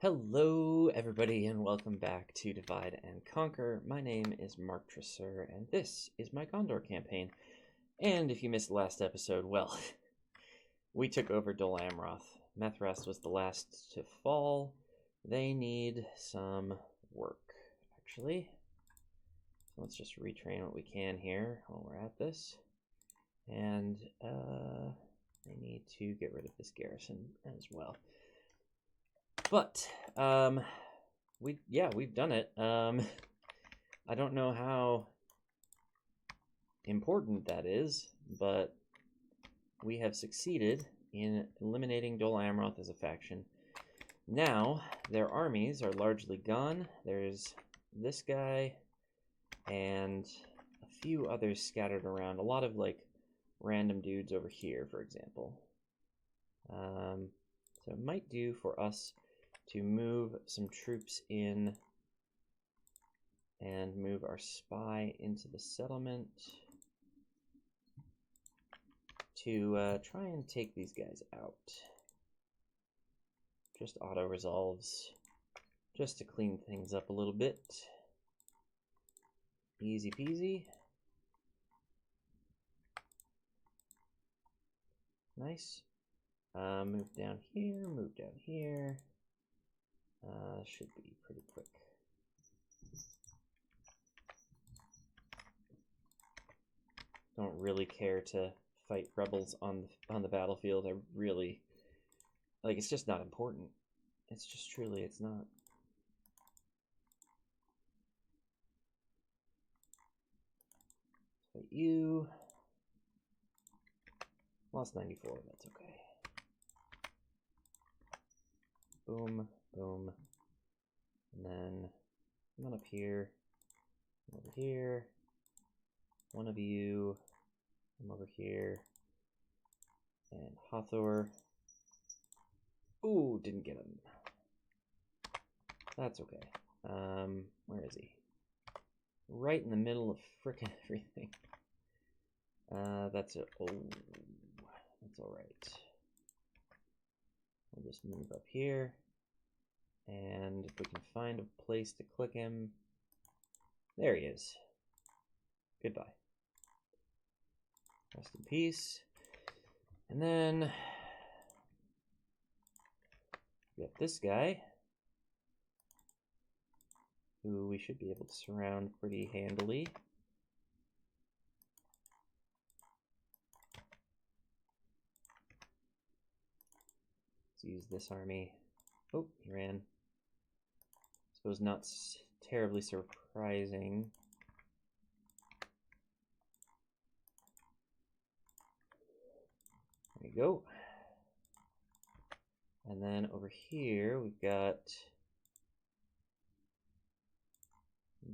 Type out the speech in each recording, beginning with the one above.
Hello, everybody, and welcome back to Divide and Conquer. My name is Mark Tresser, and this is my Gondor campaign. And if you missed the last episode, well, we took over Dol Amroth. Methras was the last to fall. They need some work, actually. So let's just retrain what we can here while we're at this. And they need to get rid of this garrison as well. But we've done it. I don't know how important that is, but we have succeeded in eliminating Dol Amroth as a faction. Now their armies are largely gone. There's this guy and a few others scattered around. A lot of like random dudes over here, for example. So it might do for us to move some troops in and move our spy into the settlement to try and take these guys out. Just auto resolves, just to clean things up a little bit. Easy peasy. Nice. Move down here, move down here. Should be pretty quick. Don't really care to fight rebels on the battlefield. I really like. It's just not important. It's just truly, it's not. Fight you. Lost 94. That's okay. Boom. Boom. And then come on up here. Come over here. One of you. Come over here. And Hathor. Ooh, didn't get him. That's okay. Where is he? Right in the middle of frickin' everything. That's it. Oh, that's alright. We'll just move up here. And if we can find a place to click him, there he is. Goodbye. Rest in peace. And then we got this guy, who we should be able to surround pretty handily. Let's use this army. Oh, he ran. Suppose not terribly surprising. There you go. And then over here we've got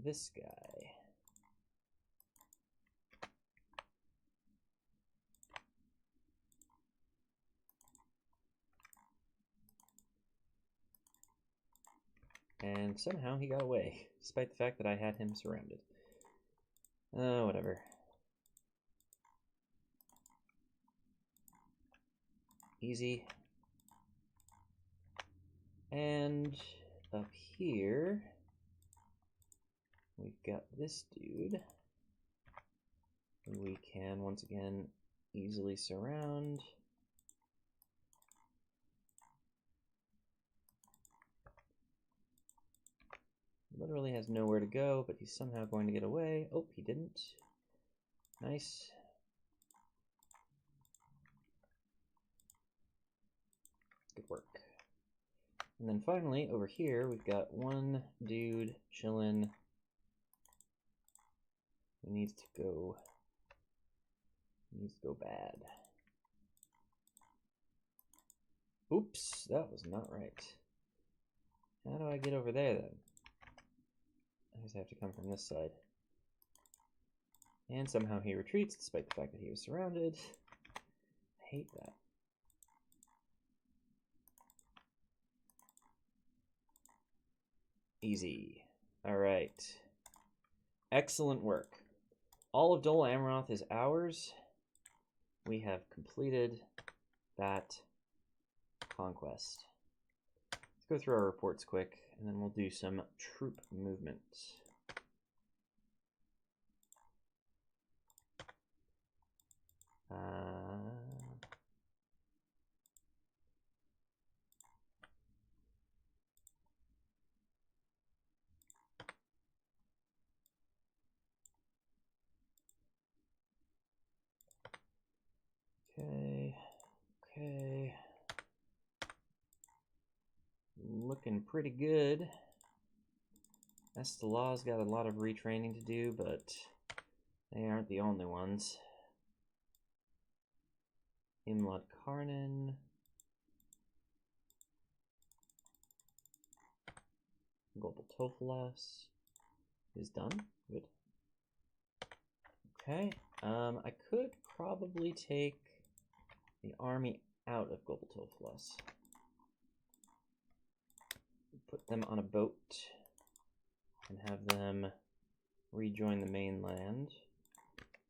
this guy. And somehow he got away, despite the fact that I had him surrounded. Whatever. Easy. And up here, we've got this dude, who we can, once again, easily surround. Literally has nowhere to go, but he's somehow going to get away. Oh, he didn't. Nice. Good work. And then finally, over here, we've got one dude chilling. He needs to go. He needs to go bad. Oops, that was not right. How do I get over there then? I just have to come from this side. And somehow he retreats, despite the fact that he was surrounded. I hate that. Easy. Alright. Excellent work. All of Dol Amroth is ours. We have completed that conquest. Let's go through our reports quick, and then we'll do some troop movement. Okay. Looking pretty good. Estalah's got a lot of retraining to do, but they aren't the only ones. Imlad Karnan. Global Tofalas is done. Good. Okay. I could probably take the army out of Global Tofalas. Put them on a boat and have them rejoin the mainland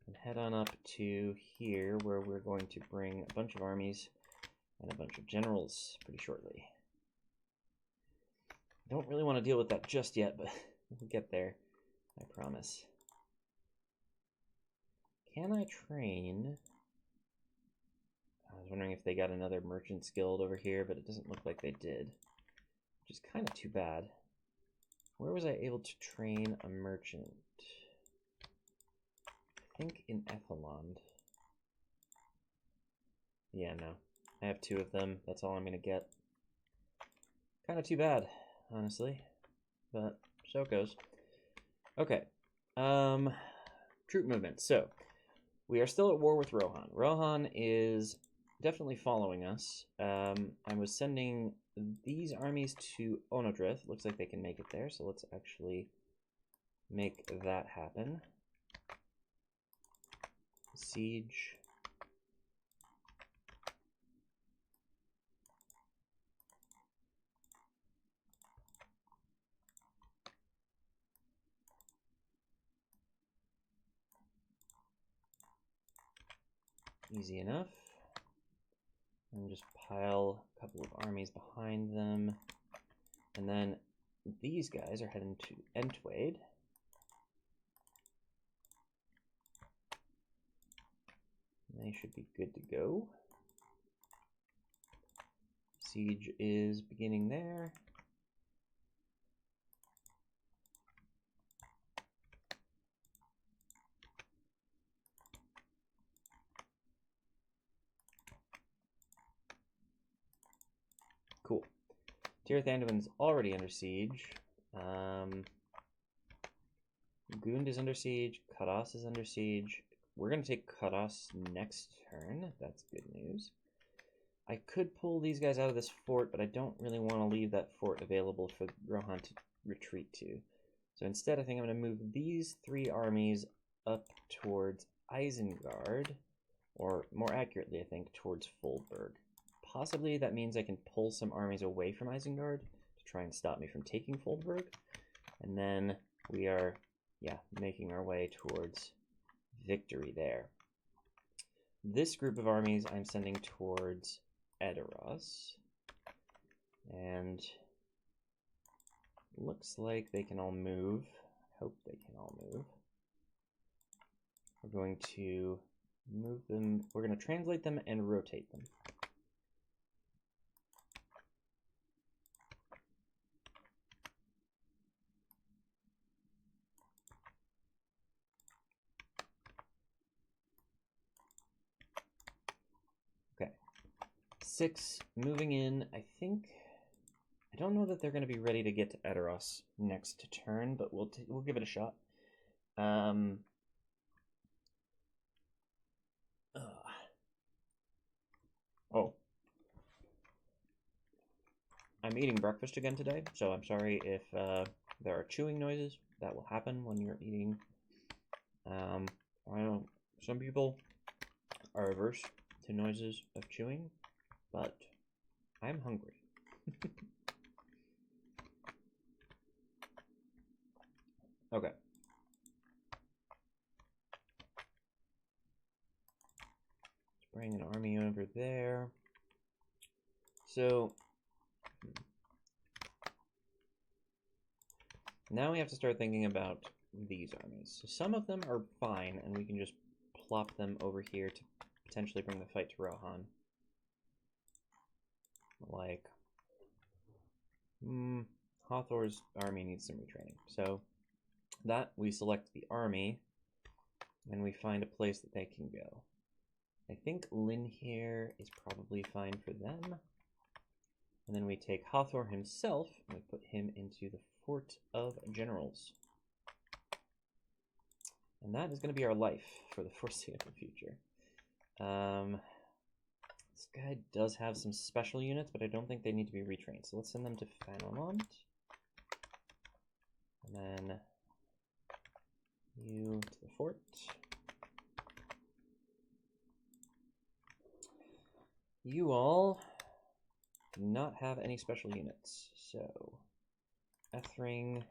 and head on up to here, where we're going to bring a bunch of armies and a bunch of generals pretty shortly. I don't really want to deal with that just yet, but we'll get there, I promise. Can I train? I was wondering if they got another merchant's guild over here, but it doesn't look like they did, which is kind of too bad. Where was I able to train a merchant? I think in Ethelond. Yeah, no. I have 2 of them. That's all I'm going to get. Kind of too bad, honestly. But so it goes. Okay. Troop movement. So, we are still at war with Rohan. Rohan is definitely following us. I was sending these armies to Onodrith. Looks like they can make it there, so let's actually make that happen. Siege. Easy enough. And just pile a couple of armies behind them. And then these guys are heading to Entwade. They should be good to go. Siege is beginning there. Cool. Tir Thanduin's already under siege. Gund is under siege. Kadas is under siege. We're going to take Kadas next turn. That's good news. I could pull these guys out of this fort, but I don't really want to leave that fort available for Rohan to retreat to. So instead, I think I'm going to move these 3 armies up towards Isengard, or more accurately, I think, towards Hornburg. Possibly that means I can pull some armies away from Isengard to try and stop me from taking Hornburg. And then we are, making our way towards victory there. This group of armies I'm sending towards Edoras. And looks like they can all move. I hope they can all move. We're going to move them. We're going to translate them and rotate them. Okay. 6 moving in. I don't know that they're going to be ready to get to Edoras next turn, but we'll give it a shot. Oh. I'm eating breakfast again today, so I'm sorry if there are chewing noises. That will happen when you're eating. I know some people are averse to noises of chewing, but I'm hungry. Okay. Let's bring an army over there. So Now we have to start thinking about these armies. So some of them are fine, and we can just plop them over here to potentially bring the fight to Rohan. Like, Hathor's army needs some retraining. So that we select the army, and we find a place that they can go. I think Lynn here is probably fine for them. And then we take Hathor himself, and we put him into the Fort of Generals. And that is going to be our life for the foreseeable future. This guy does have some special units, but I don't think they need to be retrained. So let's send them to Fanelmont. And then you to the fort. You all do not have any special units. So Ethring,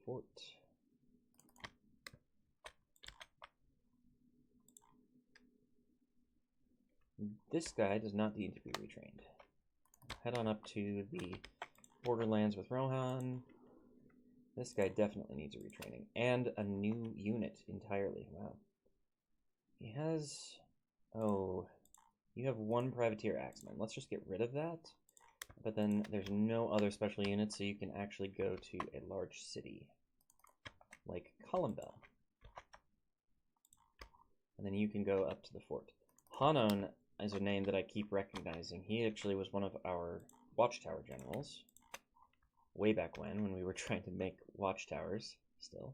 fort. This guy does not need to be retrained. Head on up to the borderlands with Rohan. This guy definitely needs a retraining. And a new unit entirely. Wow. He has... Oh, you have one privateer axeman. Let's just get rid of that. But then there's no other special units, so you can actually go to a large city. Like Columbell. And then you can go up to the fort. Hanon is a name that I keep recognizing. He actually was one of our watchtower generals. Way back when we were trying to make watchtowers still.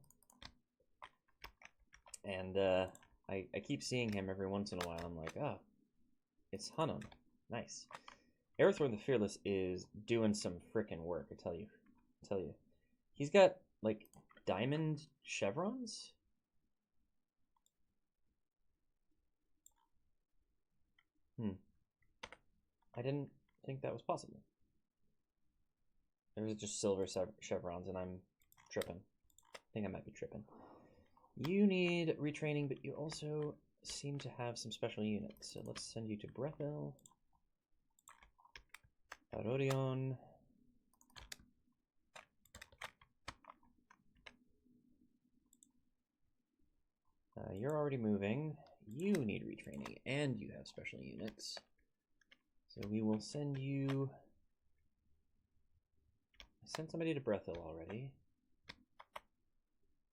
And I keep seeing him every once in a while. I'm like, oh, it's Hanon. Nice. Eorl the Fearless is doing some frickin' work, I tell you. He's got, like, diamond chevrons? I didn't think that was possible. There's just silver chevrons, and I'm tripping. I think I might be tripping. You need retraining, but you also seem to have some special units. So let's send you to Brethil. Arorion. You're already moving. You need retraining, and you have special units. So we will send you... I sent somebody to Brethil already.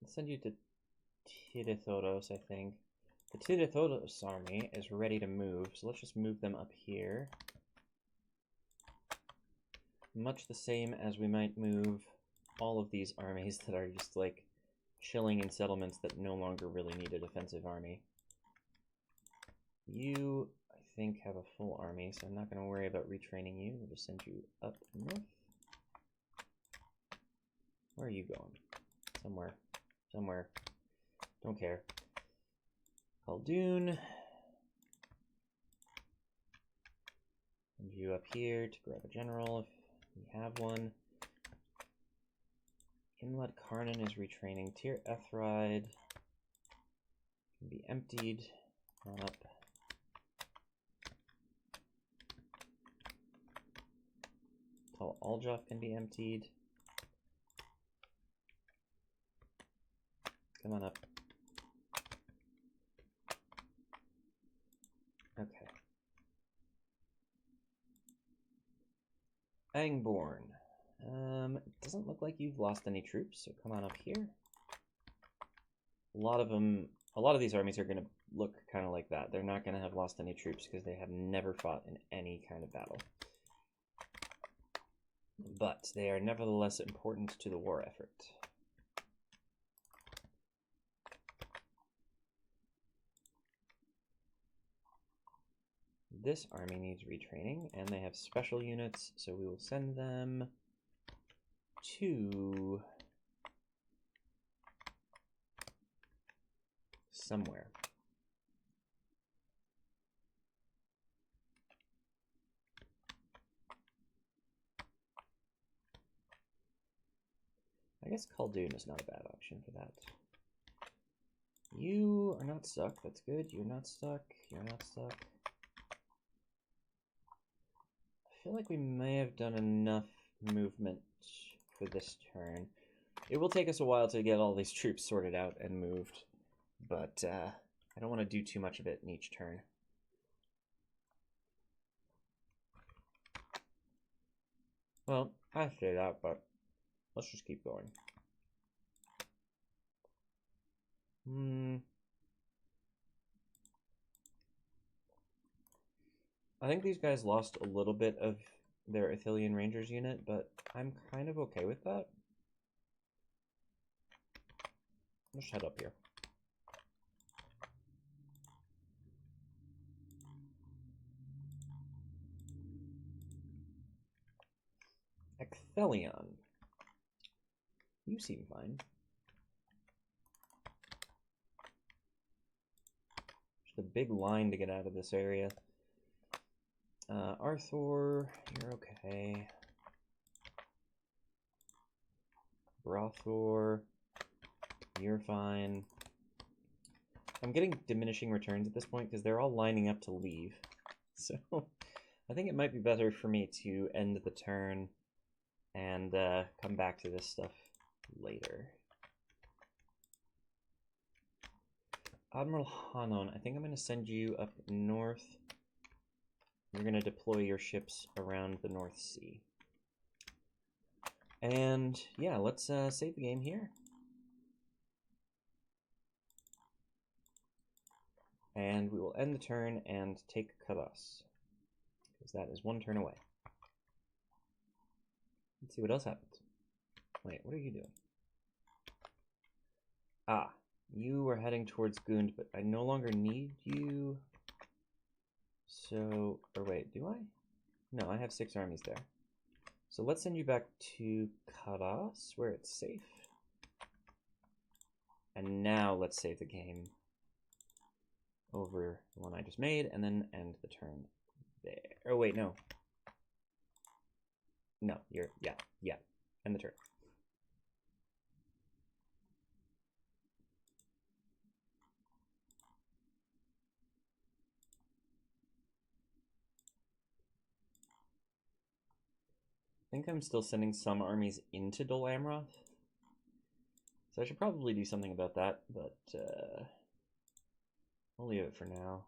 Let's send you to Tidithodos, I think. The Tidithodos army is ready to move, so let's just move them up here. Much the same as we might move all of these armies that are just like chilling in settlements that no longer really need a defensive army. You, I think, have a full army, so I'm not going to worry about retraining you. We'll just send you up north. Where are you going? Somewhere. Don't care. Khaldun. Send you up here to grab a general if we have one. Inlet Karnan is retraining. Tyr Ethride can be emptied. Come on up. Tal Aljoff can be emptied. Come on up. Okay. Angborn. It doesn't look like you've lost any troops, so come on up here. A lot of these armies are going to look kind of like that. They're not going to have lost any troops because they have never fought in any kind of battle. But they are nevertheless important to the war effort. This army needs retraining, and they have special units, so we will send them to somewhere. I guess Khaldun is not a bad option for that. You are not stuck. That's good. You're not stuck. You're not stuck. I feel like we may have done enough movement for this turn. It will take us a while to get all these troops sorted out and moved, but I don't want to do too much of it in each turn. Well, I say that, but let's just keep going. I think these guys lost a little bit of their Athelian Rangers unit, but I'm kind of okay with that. Let's head up here. Ecthelion. You seem fine. Just a big line to get out of this area. Arthur, you're okay. Brothor, you're fine. I'm getting diminishing returns at this point because they're all lining up to leave. So I think it might be better for me to end the turn and come back to this stuff later. Admiral Hanon, I think I'm going to send you up north. You're going to deploy your ships around the North Sea. And yeah, let's save the game here. And we will end the turn and take Kadas, because that is one turn away. Let's see what else happens. Wait, what are you doing? Ah, you are heading towards Gund, but I no longer need you. So, or wait, do I? No, I have 6 armies there. So let's send you back to Kadas, where it's safe. And now let's save the game over the one I just made, and then end the turn there. Oh wait, no. No, you're, yeah, end the turn. I think I'm still sending some armies into Dol Amroth. So I should probably do something about that, but I'll leave it for now.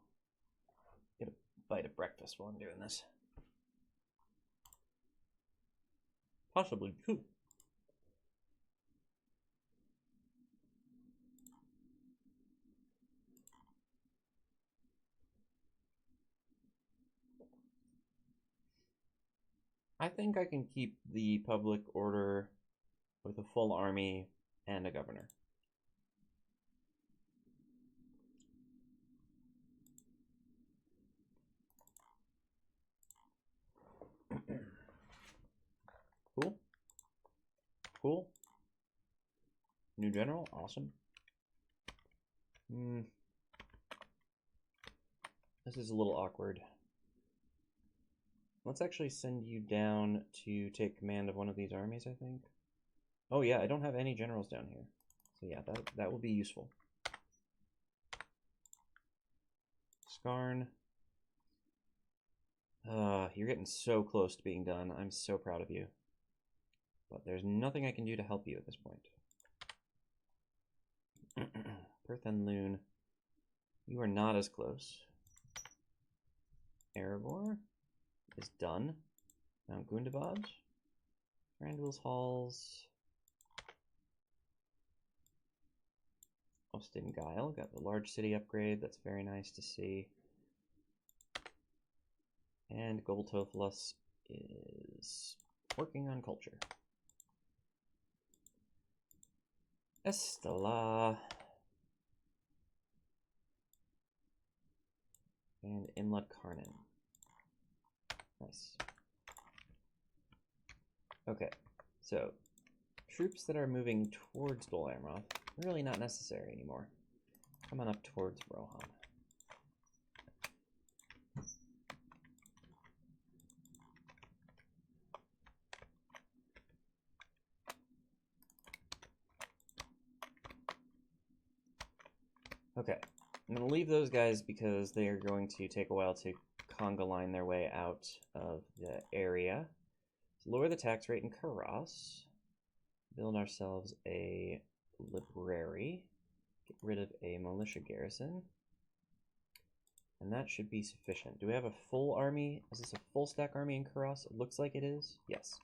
Get a bite of breakfast while I'm doing this. Possibly 2. I think I can keep the public order with a full army and a governor. Cool. Cool. New general, awesome. This is a little awkward. Let's actually send you down to take command of one of these armies, I think. Oh yeah, I don't have any generals down here. So yeah, that will be useful. Skarn. You're getting so close to being done. I'm so proud of you. But there's nothing I can do to help you at this point. Perth and Loon. You are not as close. Erebor is done. Mount Gundabad. Randall's Halls. Austin Guile got the large city upgrade. That's very nice to see. And Goboltothlus is working on culture. Estella. And Imla Karnan. Nice. Okay, so troops that are moving towards Dol Amroth, really not necessary anymore. Come on up towards Rohan. Okay, I'm going to leave those guys because they are going to take a while to conga line their way out of the area. lower the tax rate in Karas. Build ourselves a library. Get rid of a militia garrison. And that should be sufficient. Do we have a full army? Is this a full stack army in Karas? It looks like it is. Yes.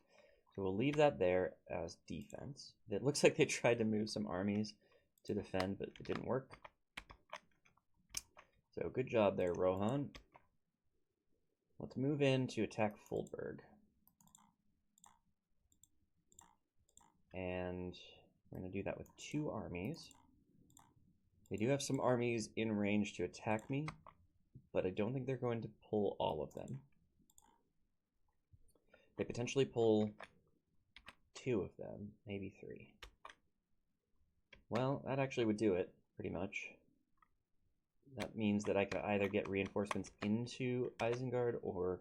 So we'll leave that there as defense. It looks like they tried to move some armies to defend, but it didn't work. So good job there, Rohan. Let's move in to attack Hornburg. And we're going to do that with 2 armies. They do have some armies in range to attack me, but I don't think they're going to pull all of them. They potentially pull 2 of them, maybe 3. Well, that actually would do it, pretty much. That means that I could either get reinforcements into Isengard or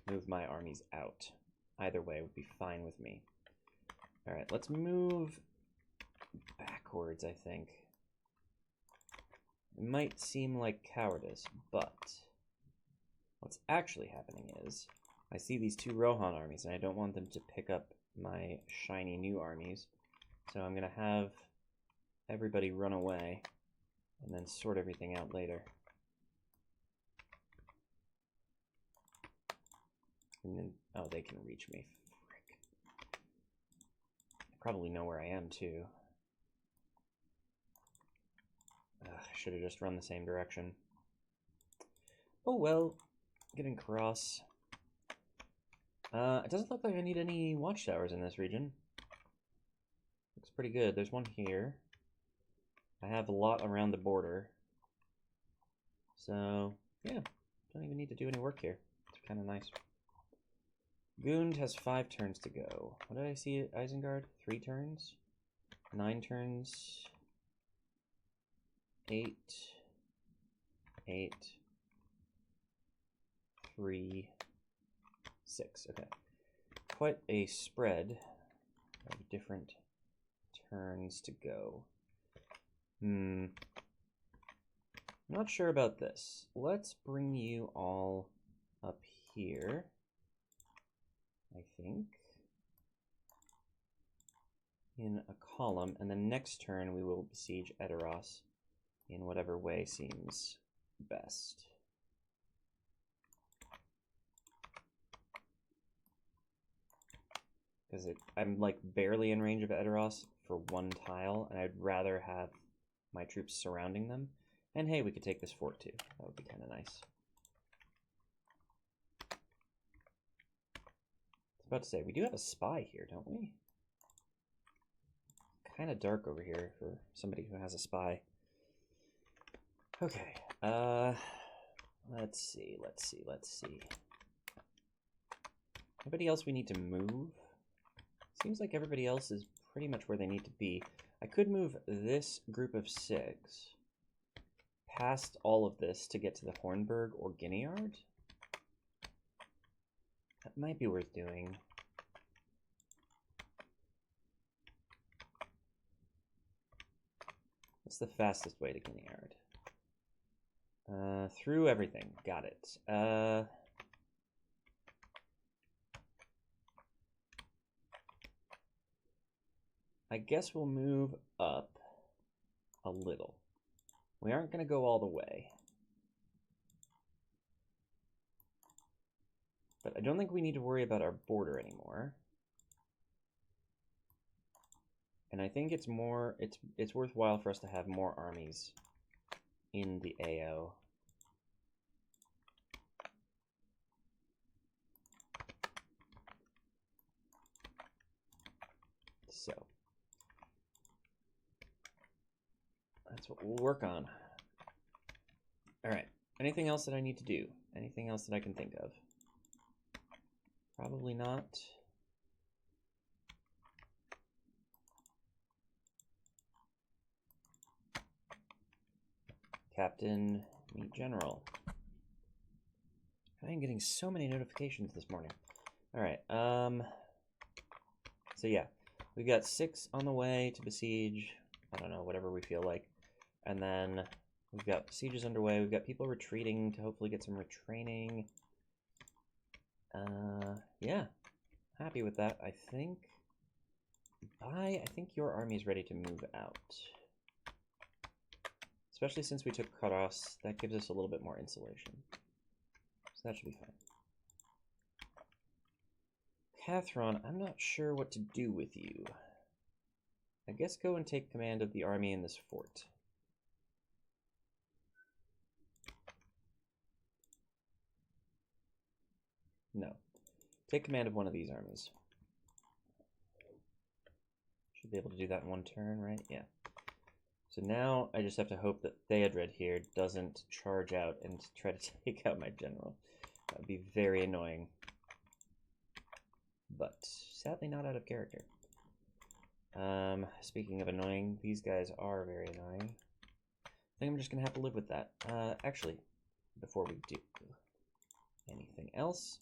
move my armies out. Either way would be fine with me. Alright, let's move backwards, I think. It might seem like cowardice, but what's actually happening is I see these 2 Rohan armies, and I don't want them to pick up my shiny new armies. So I'm going to have everybody run away and then sort everything out later. And then, oh, they can reach me. Frick. They probably know where I am, too. I should have just run the same direction. Oh, well. Getting cross. It doesn't look like I need any watchtowers in this region. Looks pretty good. There's one here. I have a lot around the border. So, yeah. Don't even need to do any work here. It's kind of nice. Gund has 5 turns to go. What did I see at Isengard? 3 turns? 9 turns? 8. 8. 3. 6. Okay. Quite a spread of different turns to go. Not sure about this. Let's bring you all up here, I think, in a column, and then next turn we will besiege Edoras in whatever way seems best. Because I'm like barely in range of Edoras for 1 tile, and I'd rather have my troops surrounding them. And hey, we could take this fort too. That would be kind of nice. I was about to say, we do have a spy here, don't we? Kind of dark over here for somebody who has a spy. Okay, let's see. Anybody else we need to move? Seems like everybody else is pretty much where they need to be. I could move this group of 6 past all of this to get to the Hornburg or Gineard. That might be worth doing. What's the fastest way to Gineard? Through everything. Got it. I guess we'll move up a little. We aren't going to go all the way. But I don't think we need to worry about our border anymore. And I think it's worthwhile for us to have more armies in the AO. So that's what we'll work on. All right. Anything else that I need to do? Anything else that I can think of? Probably not. Captain, meet General. I am getting so many notifications this morning. All right. So yeah, we've got 6 on the way to besiege. I don't know, whatever we feel like. And then we've got sieges underway. We've got people retreating to hopefully get some retraining. Yeah, happy with that. I think your army is ready to move out. Especially since we took cutoffs, that gives us a little bit more insulation. So that should be fine. Cathron, I'm not sure what to do with you. I guess go and take command of the army in this fort. No. Take command of one of these armies. Should be able to do that in one turn, right? Yeah. So now I just have to hope that Theodred here doesn't charge out and try to take out my general. That would be very annoying. But sadly not out of character. Speaking of annoying, these guys are very annoying. I think I'm just gonna have to live with that. Actually, before we do anything else,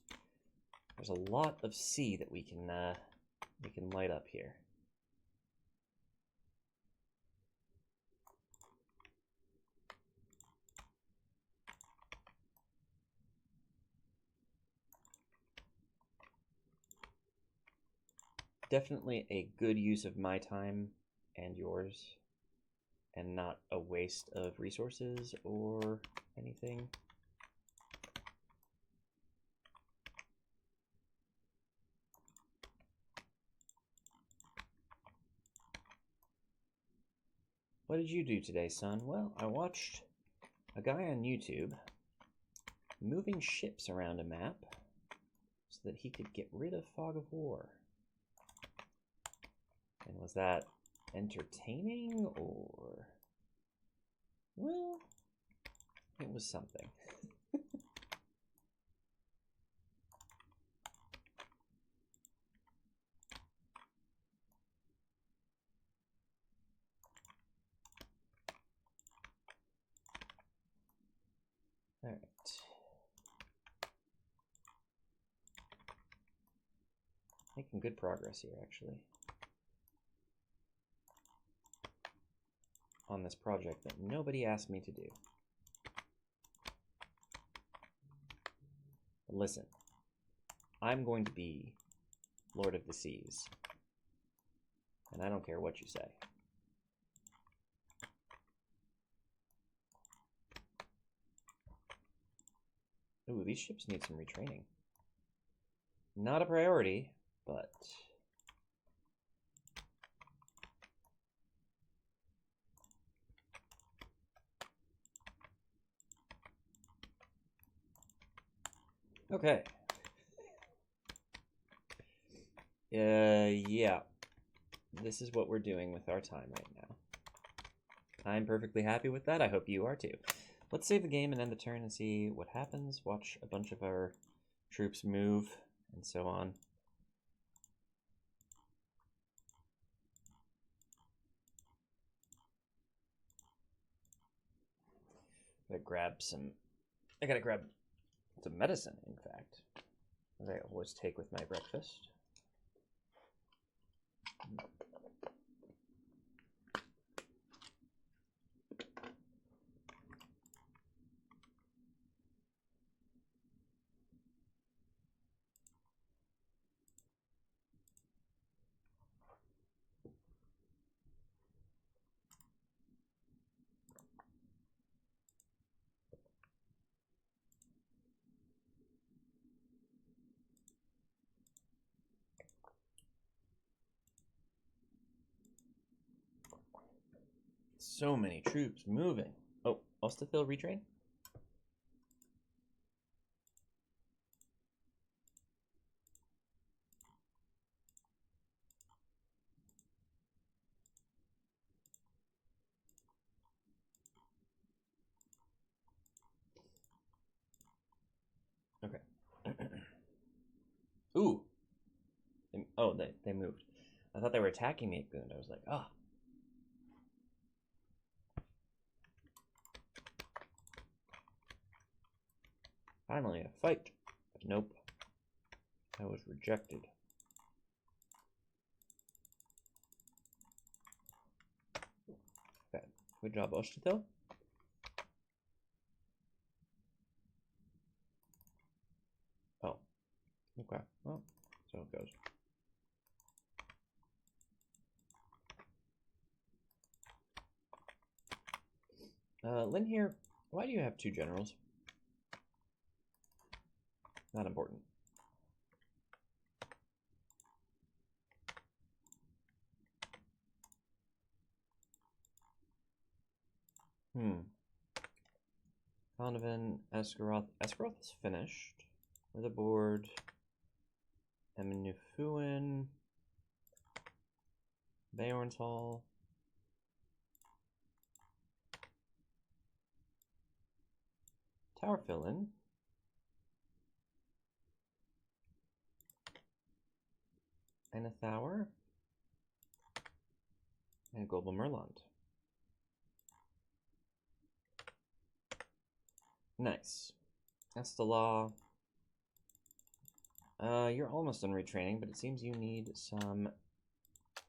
there's a lot of sea that we can light up here. Definitely a good use of my time and yours, and not a waste of resources or anything. What did you do today, son? Well, I watched a guy on YouTube moving ships around a map so that he could get rid of Fog of War. And was that entertaining, or... well, it was something. Alright. Making good progress here, actually. On this project that nobody asked me to do. But listen, I'm going to be Lord of the Seas. And I don't care what you say. Ooh, these ships need some retraining. Not a priority, but... okay. Yeah. This is what we're doing with our time right now. I'm perfectly happy with that. I hope you are too. Let's save the game and end the turn and see what happens. Watch a bunch of our troops move and so on. I gotta grab some medicine, in fact, as I always take with my breakfast. So many troops moving. Oh, Ostafil retrain? Okay. Ooh. They moved. I thought they were attacking me, and I was like, ah. Oh. Finally, a fight. But nope. I was rejected. Okay. Good job, Ostafil. Oh. Okay, well, so it goes. Lynn here, why do you have 2 generals? Not important. Donovan, Esgaroth. Esgaroth is finished. With a board. Eminufuin. Beorn's Hall. Tower fill-in. And a Thauer. And Global Merland. Nice. That's the law. You're almost done retraining, but it seems you need some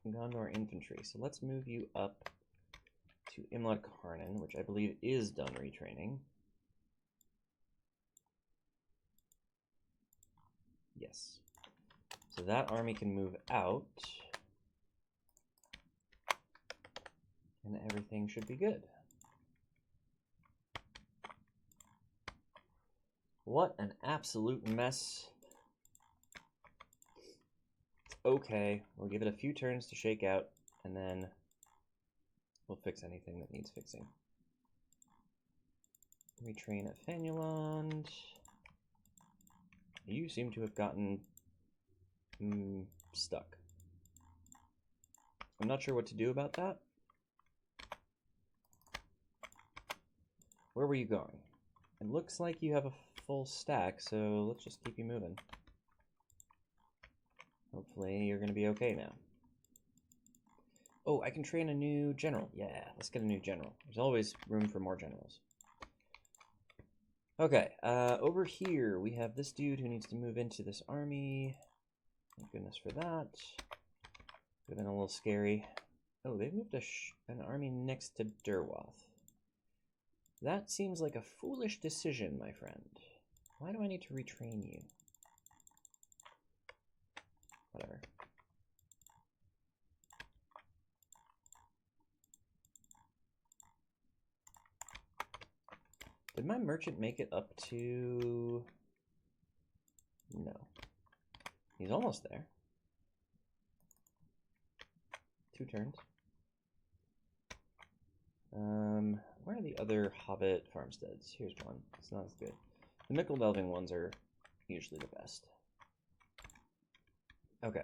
Gondor infantry. So let's move you up to Imlad Karnan, which I believe is done retraining. Yes. So that army can move out. And everything should be good. What an absolute mess. Okay, we'll give it a few turns to shake out, and then we'll fix anything that needs fixing. Retrain at Fanulond. You seem to have gotten stuck. I'm not sure what to do about that. Where were you going? It looks like you have a full stack, so let's just keep you moving. Hopefully you're going to be okay now. Oh, I can train a new general. Yeah, let's get a new general. There's always room for more generals. Okay, over here we have this dude who needs to move into this army. Thank goodness for that. Could have been a little scary. Oh, they've moved an army next to Durwath. That seems like a foolish decision, my friend. Why do I need to retrain you? Whatever. Did my merchant make it up to... No. He's almost there. 2 turns. Where are the other Hobbit farmsteads? Here's one. It's not as good. The Mickle Delving ones are usually the best. Okay.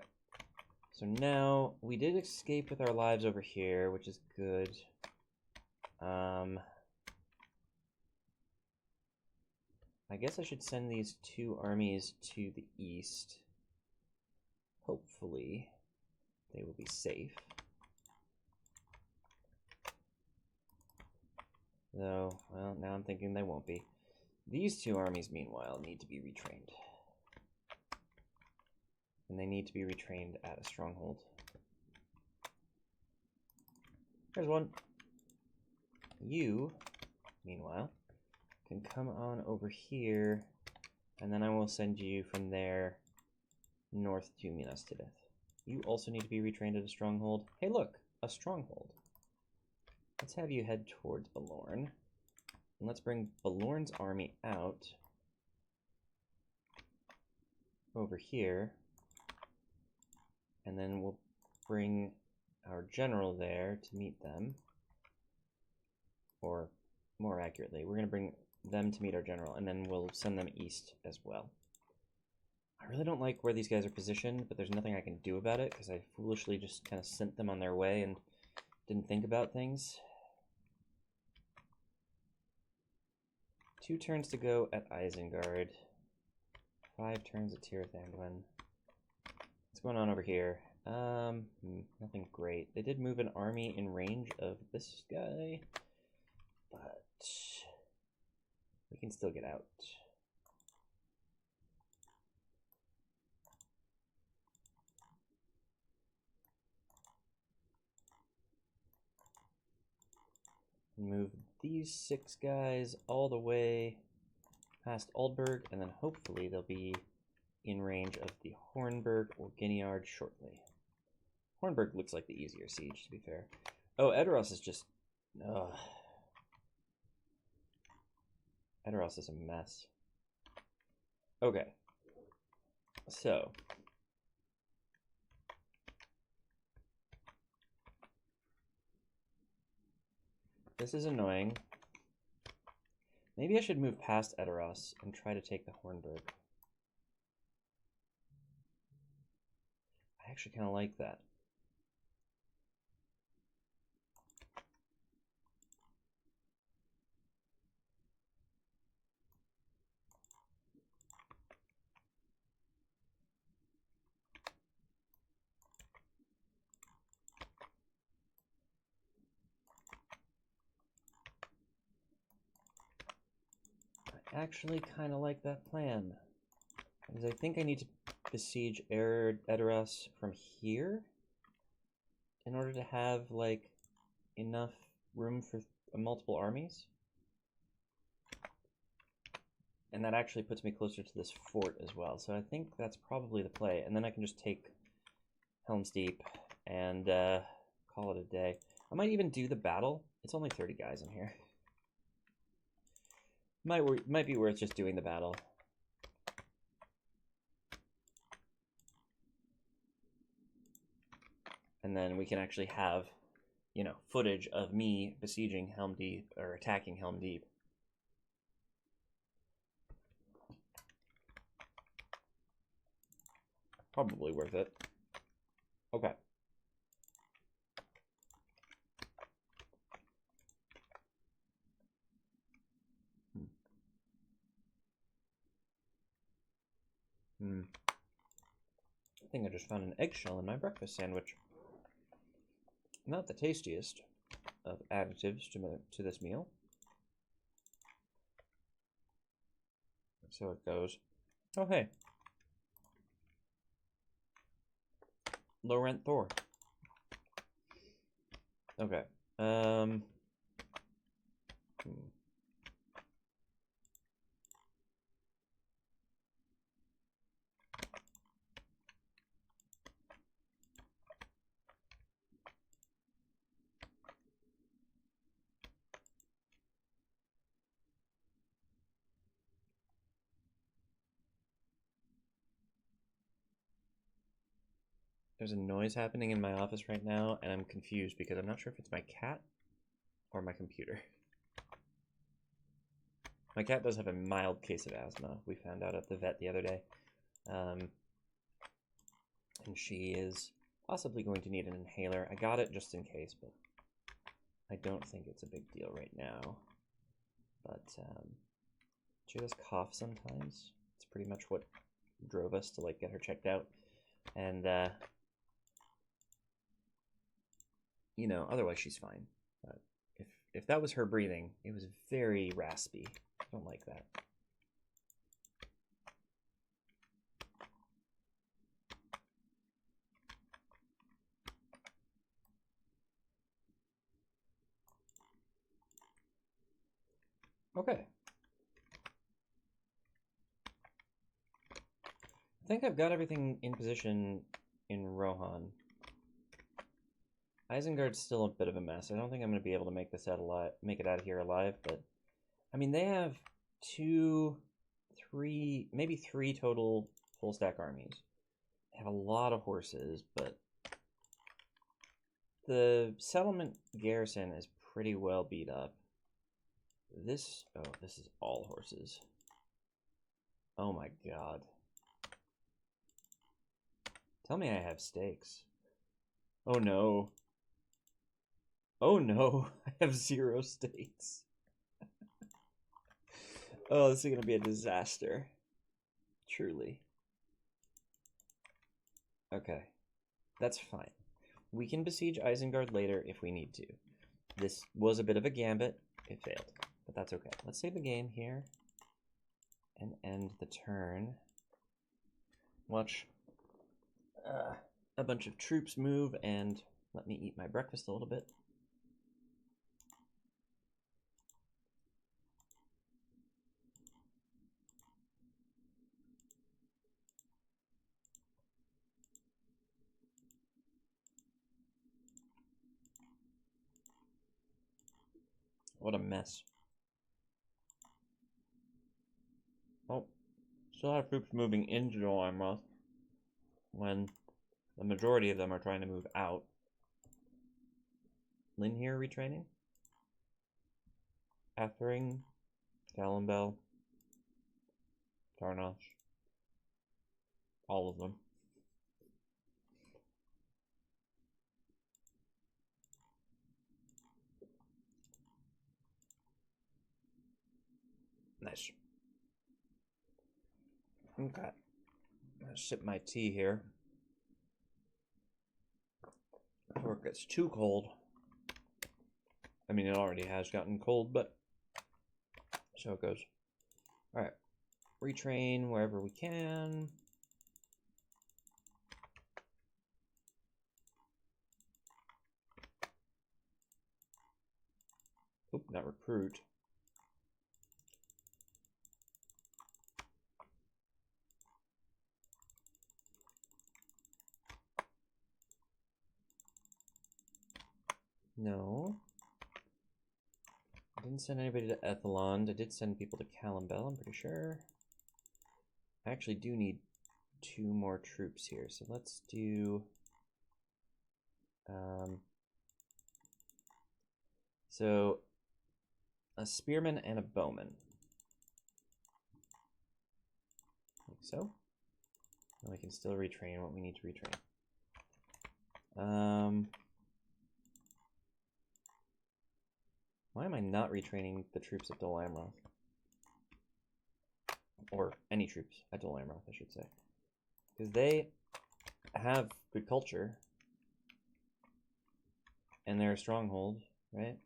So now, we did escape with our lives over here, which is good. I guess I should send these 2 armies to the east. Hopefully, they will be safe. Though, well, now I'm thinking they won't be. These 2 armies, meanwhile, need to be retrained. And they need to be retrained at a stronghold. There's one. You, meanwhile, can come on over here, and then I will send you from there north to Minas Tirith. You also need to be retrained at a stronghold. Hey, look, a stronghold. Let's have you head towards Balorn. And let's bring Balorn's army out over here. And then we'll bring our general there to meet them. Or, more accurately, we're going to bring them to meet our general, and then we'll send them east as well. I really don't like where these guys are positioned, but there's nothing I can do about it, because I foolishly just kind of sent them on their way and didn't think about things. 2 turns to go at Isengard. 5 turns at Tirith Anduin. What's going on over here? Nothing great. They did move an army in range of this guy, but we can still get out. Move these 6 guys all the way past Hornburg, and then hopefully they'll be in range of the Hornburg or Guineard shortly. Hornburg looks like the easier siege, to be fair. Oh, Edoras is just... Edoras is a mess. Okay. So... this is annoying. Maybe I should move past Edoras and try to take the Hornburg. I actually kind of like that. I actually kind of like that plan. Because I think I need to besiege Edoras from here in order to have, like, enough room for multiple armies. And that actually puts me closer to this fort as well. So I think that's probably the play. And then I can just take Helm's Deep and call it a day. I might even do the battle. It's only 30 guys in here. Might be worth just doing the battle. And then we can actually have, you know, footage of me besieging Helm Deep or attacking Helm Deep. Probably worth it. Okay. I think I just found an eggshell in my breakfast sandwich. Not the tastiest of additives to this meal. So it goes. Oh, hey. Low rent Thor. Okay. There's a noise happening in my office right now, and I'm confused because I'm not sure if it's my cat or my computer. My cat does have a mild case of asthma, we found out at the vet the other day. And she is possibly going to need an inhaler. I got it just in case, but I don't think it's a big deal right now. But she does cough sometimes. It's pretty much what drove us to like get her checked out. And you know, otherwise she's fine. But if that was her breathing, it was very raspy. I don't like that. Okay. I think I've got everything in position in Rohan. Isengard's still a bit of a mess. I don't think I'm going to be able to make it out of here alive, but I mean, they have maybe three total full stack armies. They have a lot of horses, but the settlement garrison is pretty well beat up. This is all horses. Oh my god. Tell me I have stakes. Oh no. Oh no, I have 0 stakes. Oh, this is going to be a disaster. Truly. Okay. That's fine. We can besiege Isengard later if we need to. This was a bit of a gambit. It failed, but that's okay. Let's save the game here and end the turn. Watch a bunch of troops move and let me eat my breakfast a little bit. What a mess. Oh, still have troops moving into Dol Amroth when the majority of them are trying to move out. Lynn here retraining. Athering, Calimbel, Tarnosh. All of them. Nice. Okay. I'm gonna sip my tea here before it gets too cold. I mean, it already has gotten cold, but so it goes. Alright. Retrain wherever we can. Oop, not recruit. No. I didn't send anybody to Ethelond. I did send people to Calimbel, I'm pretty sure. I actually do need 2 more troops here, so let's do... so, a spearman and a bowman. Like so. And we can still retrain what we need to retrain. Why am I not retraining the troops at Dol Amroth? Or any troops at Dol Amroth, I should say. Because they have good culture. And they're a stronghold, right?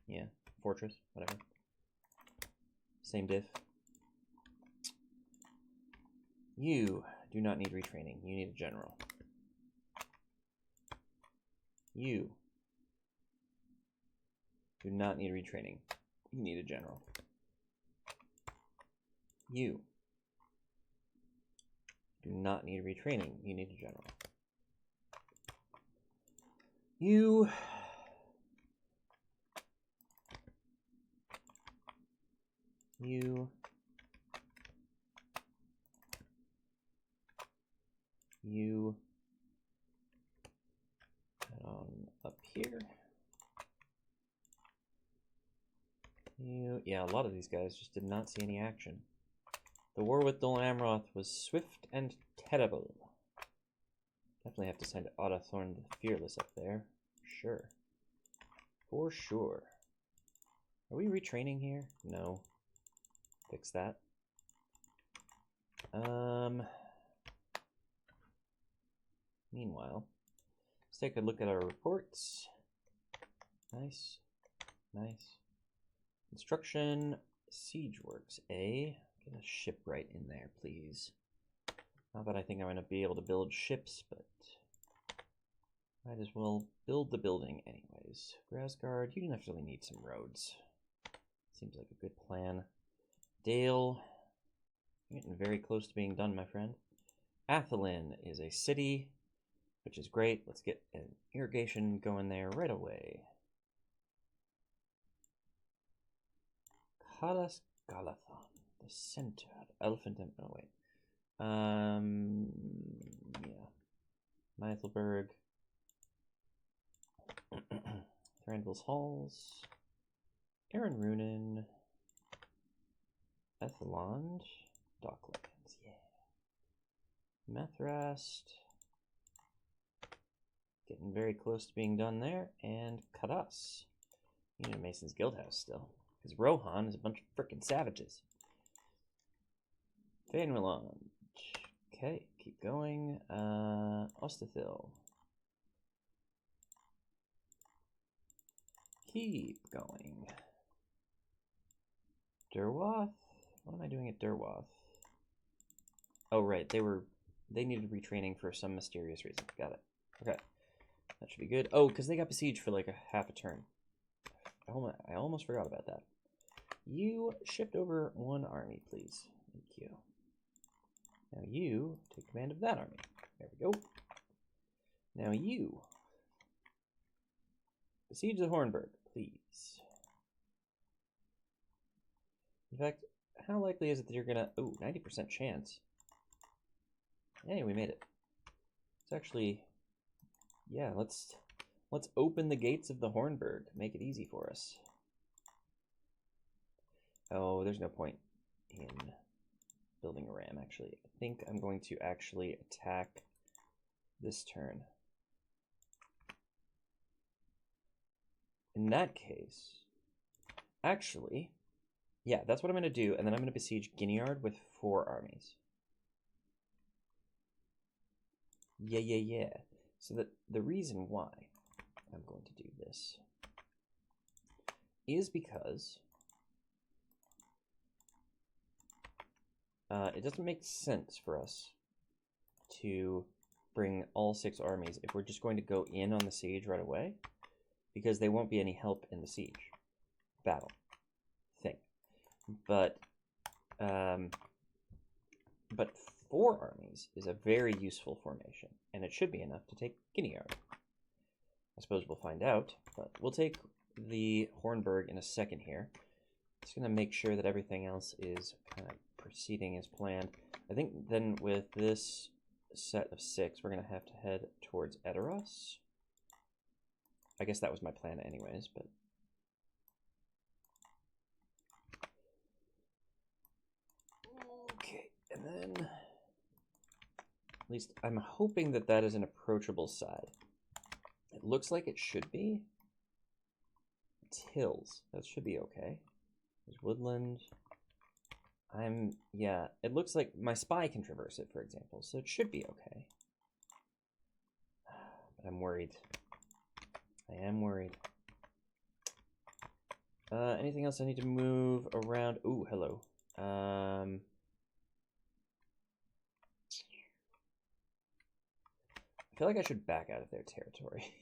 Yeah, fortress, whatever. Same diff. You do not need retraining. You need a general. You do not need retraining. You need a general. You do not need retraining. You need a general. You head on up here. Yeah, a lot of these guys just did not see any action. The war with Dol Amroth was swift and terrible. Definitely have to send Ottathorn the Fearless up there. Sure. For sure. Are we retraining here? No. Fix that. Meanwhile, let's take a look at our reports. Nice. Nice. Construction, siege works. Get a shipwright in there, please. Not that I think I'm going to be able to build ships, but might as well build the building anyways. Grassguard, you definitely need some roads. Seems like a good plan. Dale, you're getting very close to being done, my friend. Athelin is a city, which is great. Let's get an irrigation going there right away. Kalas Galathon, the center. Elephant and oh wait. Yeah. Mithelberg. Thranduil's Halls. Aaron Runin. Ethelond. Docklands, yeah. Methrast. Getting very close to being done there. And Kadas. You know, Mason's Guildhouse still. Because Rohan is a bunch of frickin' savages. Fainwilland. Okay, keep going. Ostathil. Keep going. Durwath? What am I doing at Durwath? Oh, right. They needed retraining for some mysterious reason. Got it. Okay. That should be good. Oh, because they got besieged for like a half a turn. I almost forgot about that. You shift over 1 army, please. Thank you. Now you take command of that army. There we go. Now you besiege the Hornburg, please. In fact, how likely is it that you're gonna... Ooh, 90% chance. Hey, we made it. It's actually... Yeah, let's open the gates of the Hornburg. Make it easy for us. Oh, there's no point in building a ram, actually. I think I'm going to actually attack this turn. In that case, actually, yeah, that's what I'm going to do, and then I'm going to besiege Guineyard with 4 armies. Yeah. So that the reason why I'm going to do this is because it doesn't make sense for us to bring all 6 armies if we're just going to go in on the siege right away, because they won't be any help in the siege battle thing. But 4 armies is a very useful formation, and it should be enough to take Guineyard. I suppose we'll find out, but we'll take the Hornburg in a second here. Just going to make sure that everything else is kind of proceeding as planned. I think then with this set of 6, we're going to have to head towards Edoras. I guess that was my plan anyways, but... Okay, and then... At least I'm hoping that that is an approachable side. It looks like it should be. It's hills. That should be okay. There's woodland. Yeah, it looks like my spy can traverse it, for example, so it should be okay. But I'm worried. I am worried. Anything else I need to move around? Ooh, hello. I feel like I should back out of their territory.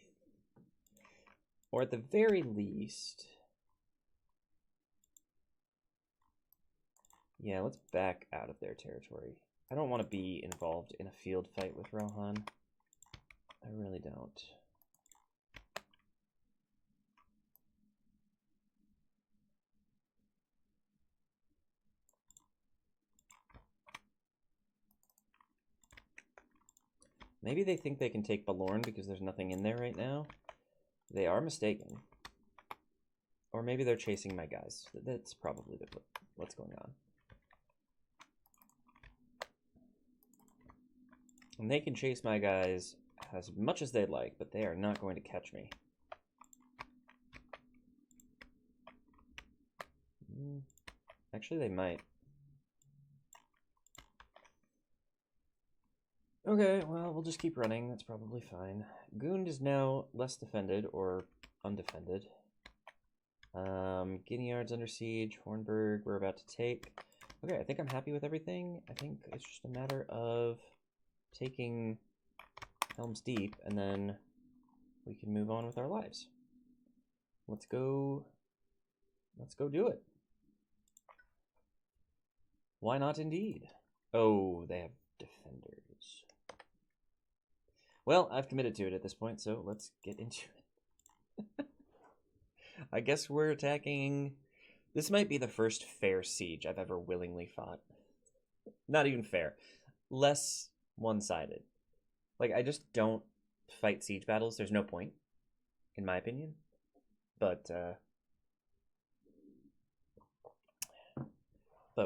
Or at the very least... Yeah, let's back out of their territory. I don't want to be involved in a field fight with Rohan. I really don't. Maybe they think they can take Balorn because there's nothing in there right now. They are mistaken. Or maybe they're chasing my guys. That's probably what's going on. And they can chase my guys as much as they'd like, but they are not going to catch me. Actually, they might. Okay, well, we'll just keep running. That's probably fine. Gund is now less defended, or undefended. Guineyard's under siege. Hornburg, we're about to take. Okay, I think I'm happy with everything. I think it's just a matter of taking Helm's Deep, and then we can move on with our lives. Let's go do it. Why not indeed? Oh, they have defenders. Well, I've committed to it at this point, so let's get into it. I guess we're attacking... This might be the first fair siege I've ever willingly fought. Not even fair. Less one-sided. Like, I just don't fight siege battles. There's no point, in my opinion. But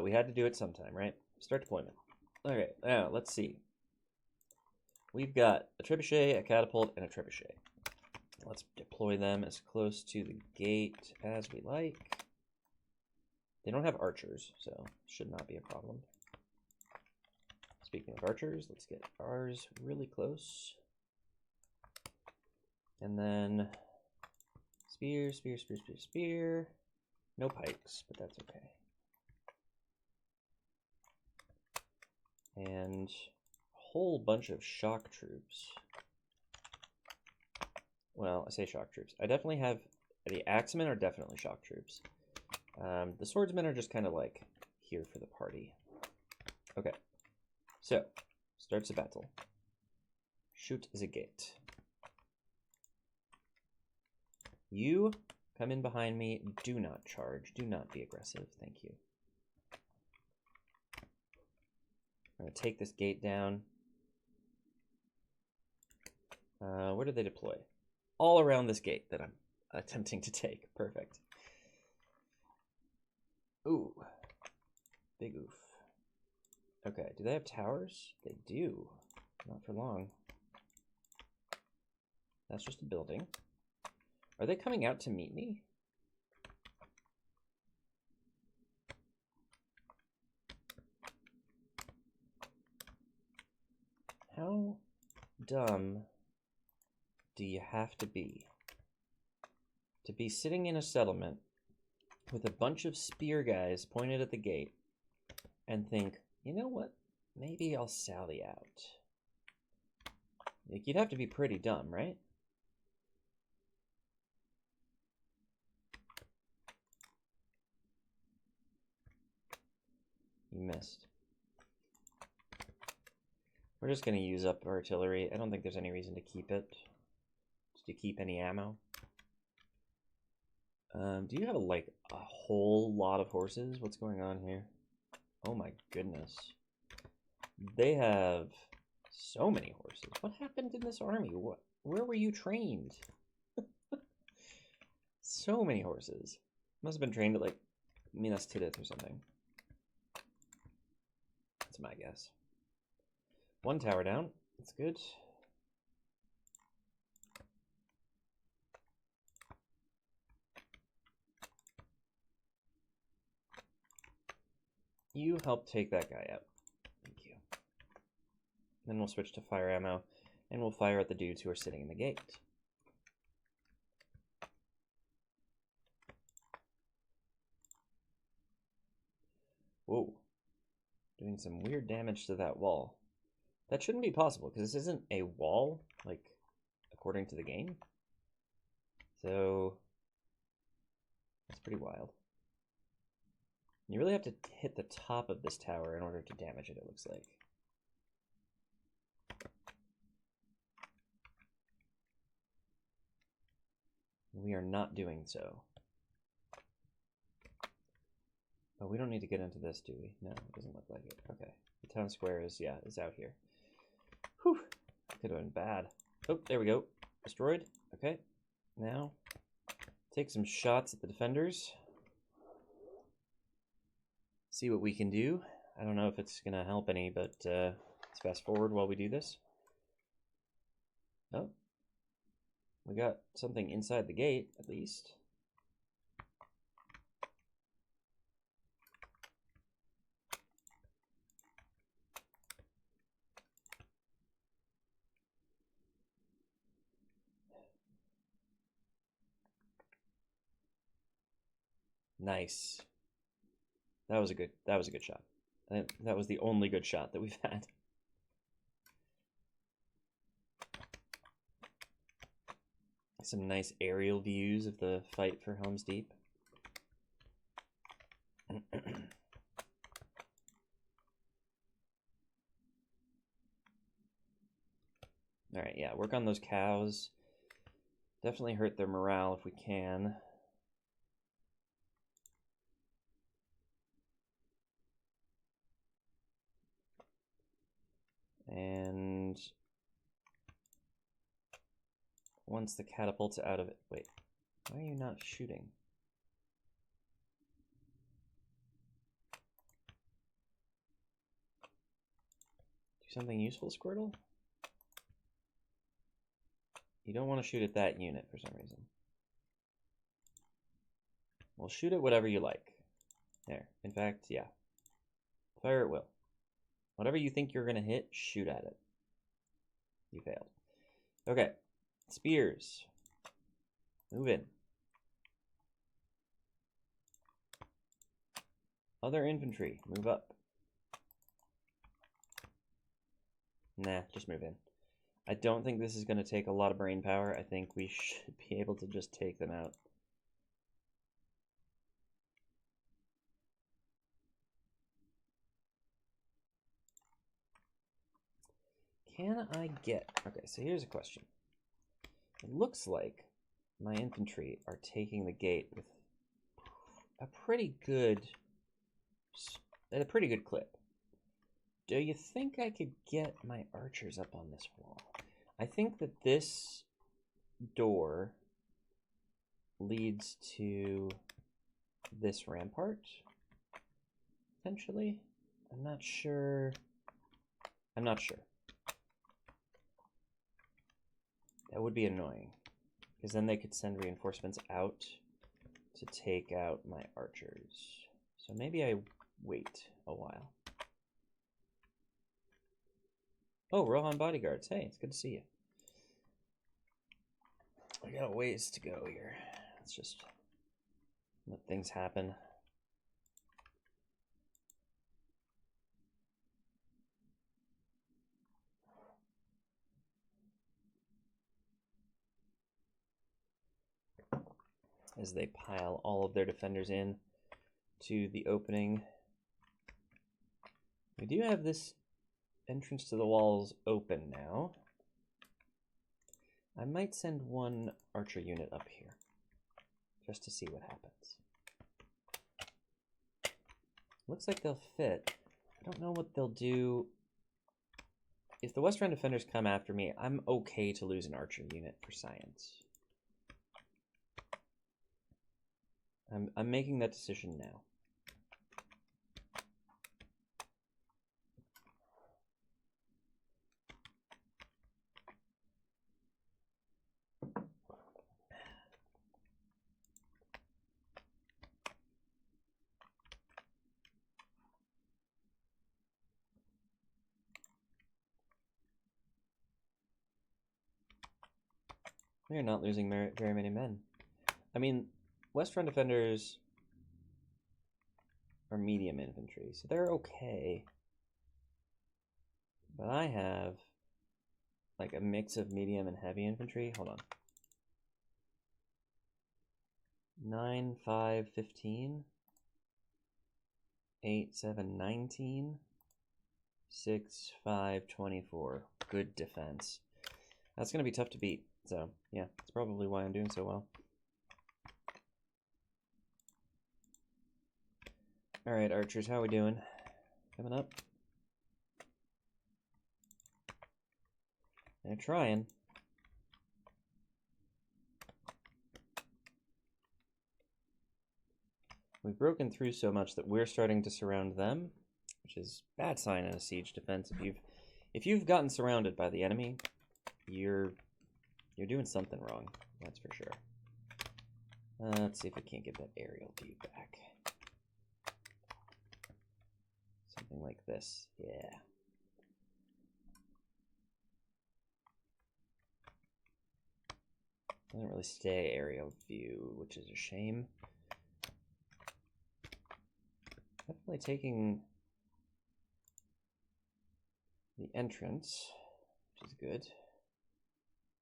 we had to do it sometime, right? Start deployment. Okay, now let's see. We've got a trebuchet, a catapult, and a trebuchet. Let's deploy them as close to the gate as we like. They don't have archers, so should not be a problem. Speaking of archers, let's get ours really close. And then spear, spear, spear, spear, spear. No pikes, but that's okay. And a whole bunch of shock troops. Well, I say shock troops. I definitely have... The axemen are definitely shock troops. The swordsmen are just kind of like here for the party. Okay. So, starts a battle. Shoot is a gate. You come in behind me. Do not charge. Do not be aggressive. Thank you. I'm going to take this gate down. Where do they deploy? All around this gate that I'm attempting to take. Perfect. Ooh. Big oof. Okay, do they have towers? They do. Not for long. That's just a building. Are they coming out to meet me? How dumb do you have to be sitting in a settlement with a bunch of spear guys pointed at the gate and think, you know what, maybe I'll sally out? Like, you'd have to be pretty dumb, right? You missed. We're just going to use up artillery. I don't think there's any reason to keep it. Just to keep any ammo. Do you have, like, a whole lot of horses? What's going on here? Oh my goodness. They have so many horses. What happened in this army? Where were you trained? So many horses. Must have been trained at, like, Minas Tirith or something. That's my guess. One tower down. That's good. You help take that guy out. Thank you. Then we'll switch to fire ammo, and we'll fire at the dudes who are sitting in the gate. Whoa. Doing some weird damage to that wall. That shouldn't be possible, because this isn't a wall, like, according to the game. So, that's pretty wild. You really have to hit the top of this tower in order to damage it, it looks like. We are not doing so. Oh, we don't need to get into this, do we? No, it doesn't look like it. Okay. The town square is, yeah, is out here. Whew. Could have been bad. Oh, there we go. Destroyed. Okay. Now, take some shots at the defenders. See what we can do. I don't know if it's going to help any, but let's fast forward while we do this. Oh. We got something inside the gate, at least. Nice. That was a good shot. That was the only good shot that we've had. Some nice aerial views of the fight for Helm's Deep. Alright, yeah, work on those cows. Definitely hurt their morale if we can. And once the catapult's out of it... Wait, why are you not shooting? Do something useful, Squirtle? You don't want to shoot at that unit for some reason. Well, shoot at whatever you like. There. In fact, yeah. Fire at will. Whatever you think you're going to hit, shoot at it. You failed. Okay. Spears. Move in. Other infantry. Move up. Nah, just move in. I don't think this is going to take a lot of brain power. I think we should be able to just take them out. Can I get... Okay, so here's a question. It looks like my infantry are taking the gate with at a pretty good clip. Do you think I could get my archers up on this wall? I think that this door leads to this rampart, potentially. I'm not sure. That would be annoying, because then they could send reinforcements out to take out my archers. So maybe I wait a while. Oh, Rohan bodyguards. Hey, it's good to see you. I got a ways to go here. Let's just let things happen. As they pile all of their defenders in to the opening. We do have this entrance to the walls open now. I might send one archer unit up here just to see what happens. Looks like they'll fit. I don't know what they'll do. If the Western defenders come after me, I'm okay to lose an archer unit for science. I'm making that decision now. We're not losing very many men. I mean, West Front defenders are medium infantry, so they're okay. But I have like a mix of medium and heavy infantry. Hold on. 9, 5, 15. 8, 7, 19. 6, 5, 24. Good defense. That's going to be tough to beat. So, yeah, that's probably why I'm doing so well. All right, archers, how are we doing? Coming up? They're trying. We've broken through so much that we're starting to surround them, which is a bad sign in a siege defense. If you've gotten surrounded by the enemy, you're doing something wrong. That's for sure. Let's see if we can't get that aerial view back. Something like this. Yeah. Doesn't really stay aerial view, which is a shame. Definitely taking the entrance, which is good.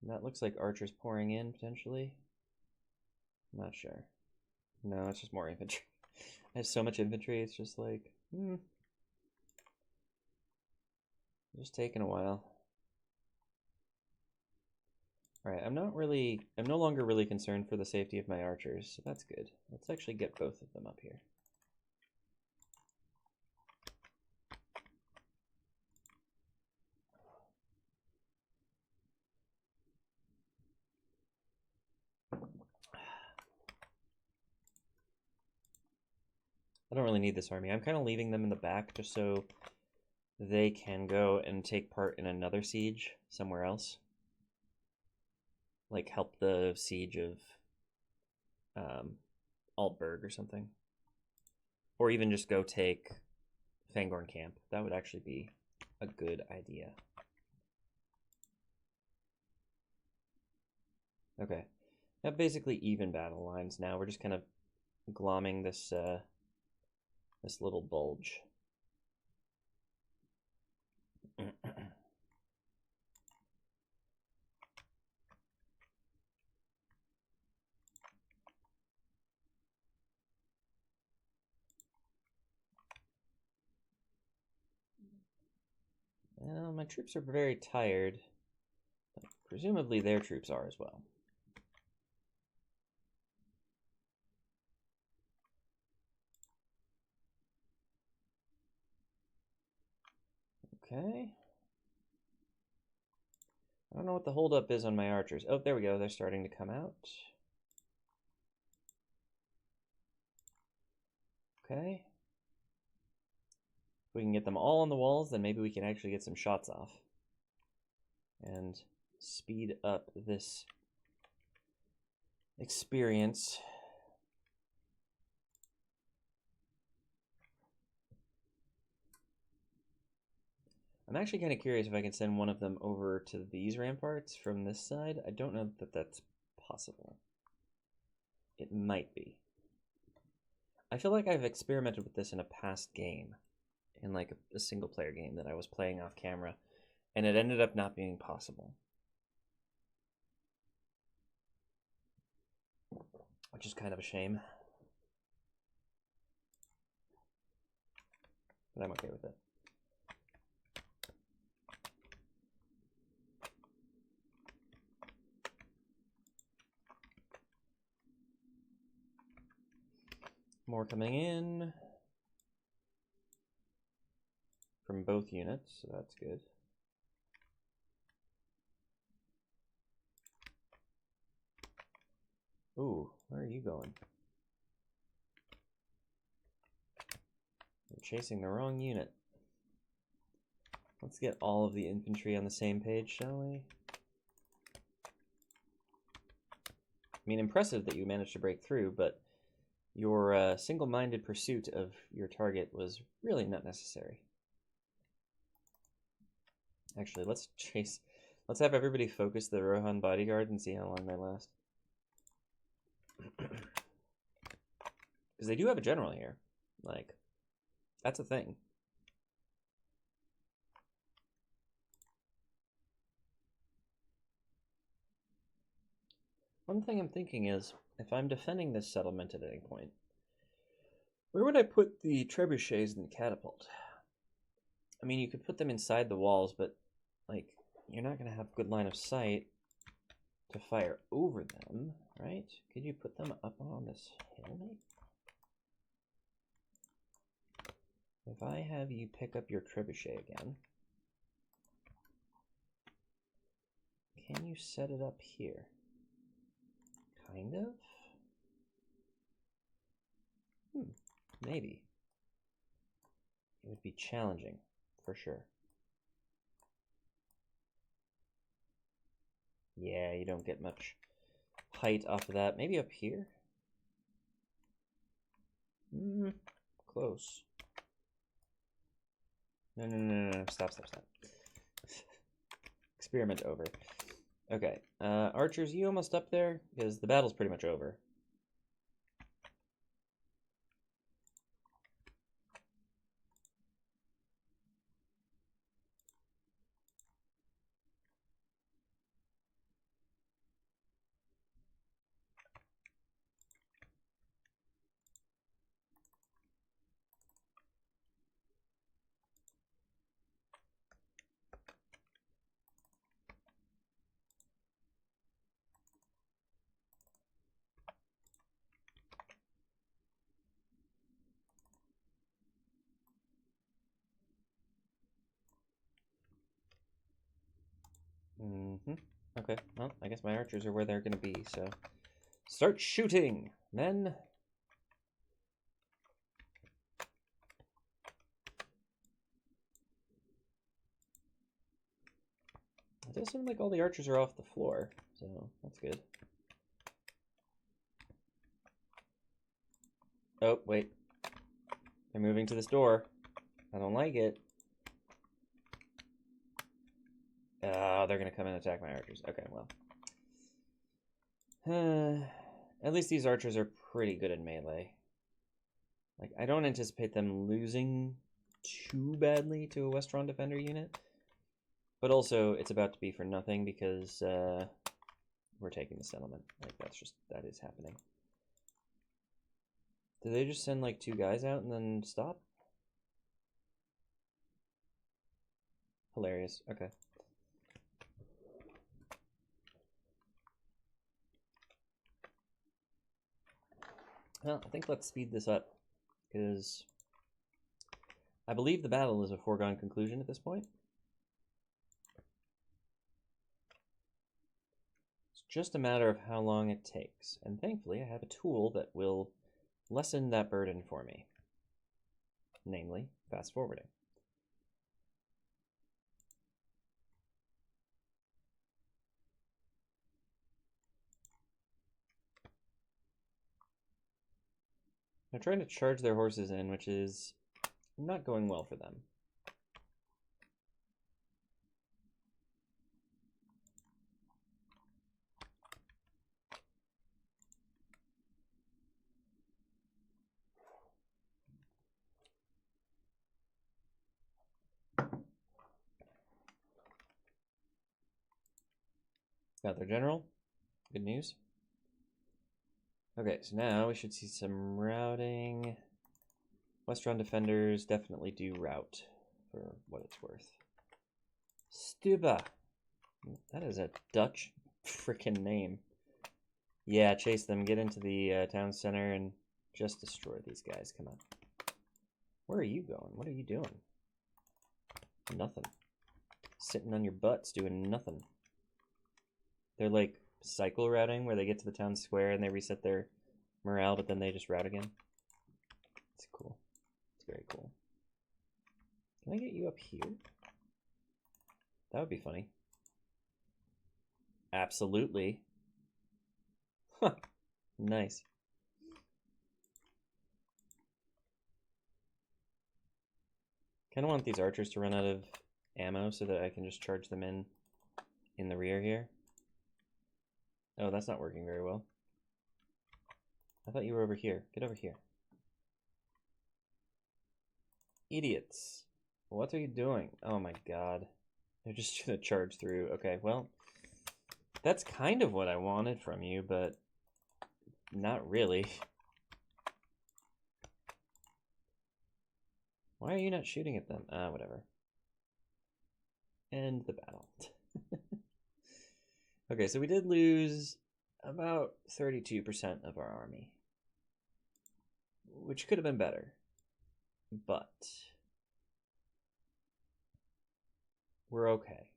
And that looks like archers pouring in, potentially. I'm not sure. No, it's just more infantry. I have so much infantry, it's just like, just taking a while. Alright, I'm no longer really concerned for the safety of my archers, so that's good. Let's actually get both of them up here. I don't really need this army. I'm kind of leaving them in the back just so they can go and take part in another siege somewhere else. Like help the siege of Hornburg or something. Or even just go take Fangorn Camp. That would actually be a good idea. Okay. Now basically even battle lines now. We're just kind of glomming this this little bulge. Well, my troops are very tired, but presumably their troops are as well. Okay. I don't know what the holdup is on my archers. Oh, there we go. They're starting to come out. Okay. If we can get them all on the walls, then maybe we can actually get some shots off. And speed up this experience. I'm actually kind of curious if I can send one of them over to these ramparts from this side. I don't know that that's possible. It might be. I feel like I've experimented with this in a past game, in like a single player game that I was playing off camera, and it ended up not being possible. Which is kind of a shame. But I'm okay with it. More coming in from both units, so that's good. Ooh, where are you going? You're chasing the wrong unit. Let's get all of the infantry on the same page, shall we? I mean, impressive that you managed to break through, but your single-minded pursuit of your target was really not necessary. Actually, let's have everybody focus the Rohan bodyguard and see how long they last. Because they do have a general here. Like, that's a thing. One thing I'm thinking is, if I'm defending this settlement at any point, where would I put the trebuchets and the catapult? I mean, you could put them inside the walls, but, like, you're not going to have good line of sight to fire over them, right? Could you put them up on this hill, maybe? If I have you pick up your trebuchet again, can you set it up here? Kind of? Maybe. It would be challenging, for sure. Yeah, you don't get much height off of that. Maybe up here? Close. No. Stop. Experiment over. Okay. Archers, you almost up there? Because the battle's pretty much over. Okay, well, I guess my archers are where they're going to be, so... Start shooting, men! It does seem like all the archers are off the floor, so that's good. Oh, wait. They're moving to this door. I don't like it. They're going to come and attack my archers. Okay, well. At least these archers are pretty good in melee. Like, I don't anticipate them losing too badly to a Westron Defender unit. But also, it's about to be for nothing because we're taking the settlement. Like, that is happening. Did they just send, like, 2 guys out and then stop? Hilarious. Okay. Well, I think let's speed this up, because I believe the battle is a foregone conclusion at this point. just a matter of how long it takes. And thankfully, I have a tool that will lessen that burden for me. Namely, fast forwarding. They're trying to charge their horses in, which is not going well for them. Got their general. Good news. Okay, so now we should see some routing. Westron defenders definitely do route for what it's worth. Stuba. That is a Dutch freaking name. Yeah, chase them. Get into the town center and just destroy these guys. Come on. Where are you going? What are you doing? Nothing. Sitting on your butts doing nothing. They're like cycle routing where they get to the town square and they reset their morale, but then they just route again. It's cool. It's very cool. Can I get you up here? That would be funny. Absolutely. Huh. Nice. Kind of want these archers to run out of ammo so that I can just charge them in the rear here. Oh, that's not working very well. I thought you were over here. Get over here. Idiots. What are you doing? Oh my god. They're just gonna charge through. Okay, well, that's kind of what I wanted from you, but not really. Why are you not shooting at them? Whatever. End the battle. Okay, so we did lose about 32% of our army, which could have been better, but we're okay.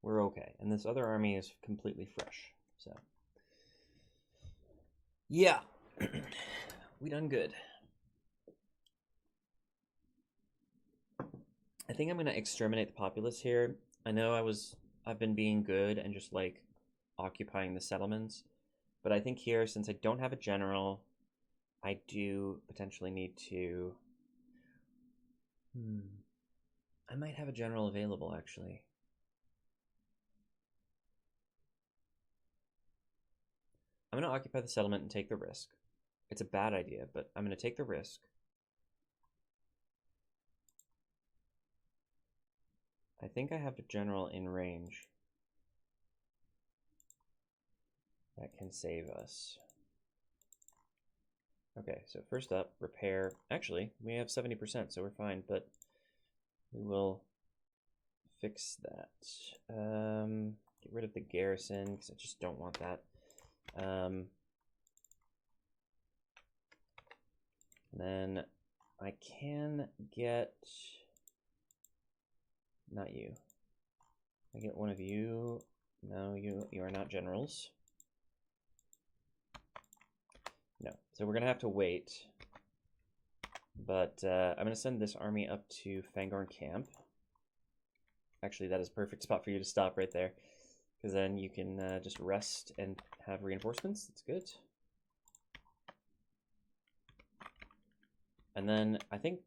We're okay, and this other army is completely fresh, so yeah, we done good. I think I'm gonna exterminate the populace here. I know I've been being good and just like occupying the settlements, but I think here, since I don't have a general, I do potentially need to. I might have a general available actually. I'm gonna occupy the settlement and take the risk. It's a bad idea, but I'm gonna take the risk. I think I have a general in range that can save us. Okay, so first up, repair. Actually, we have 70%, so we're fine, but we will fix that. Get rid of the garrison, because I just don't want that. And then I can get... Not you. I get one of you. No, you are not generals. No. So we're going to have to wait. But I'm going to send this army up to Fangorn Camp. Actually, that is a perfect spot for you to stop right there. Because then you can just rest and have reinforcements. That's good. And then I think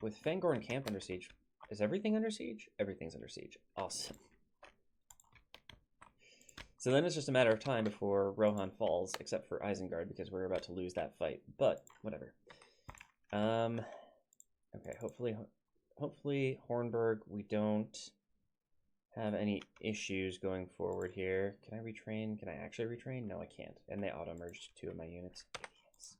with Fangorn Camp under siege... Is everything under siege? Everything's under siege. Awesome. So then it's just a matter of time before Rohan falls, except for Isengard, because we're about to lose that fight. But whatever. Okay, hopefully Hornburg, we don't have any issues going forward here. Can I retrain? Can I actually retrain? No, I can't. And they auto-merged 2 of my units. Idiots.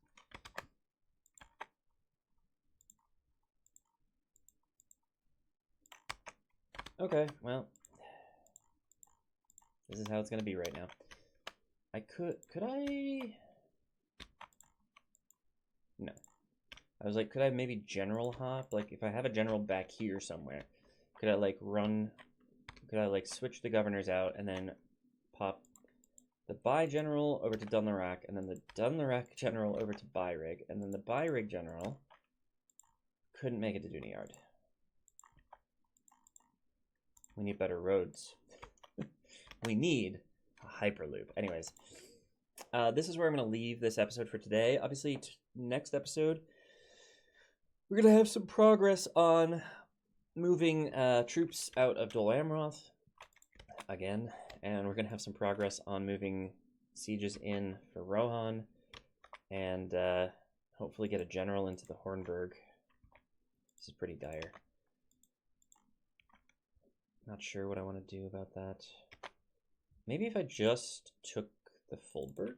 Okay, well, this is how it's gonna be right now. Could I? No. I was like, could I maybe general hop? Like, if I have a general back here somewhere, could I like could I like switch the governors out and then pop the Bai general over to Dunlarak, and then the Dunlarak general over to Bairig, and then the Bairig general couldn't make it to Duniyard. We need better roads. We need a hyperloop. Anyways, this is where I'm going to leave this episode for today. Obviously, next episode, we're going to have some progress on moving troops out of Dol Amroth again, and we're going to have some progress on moving sieges in for Rohan, and hopefully get a general into the Hornburg. This is pretty dire. Not sure what I want to do about that. Maybe if I just took the Fuldburg?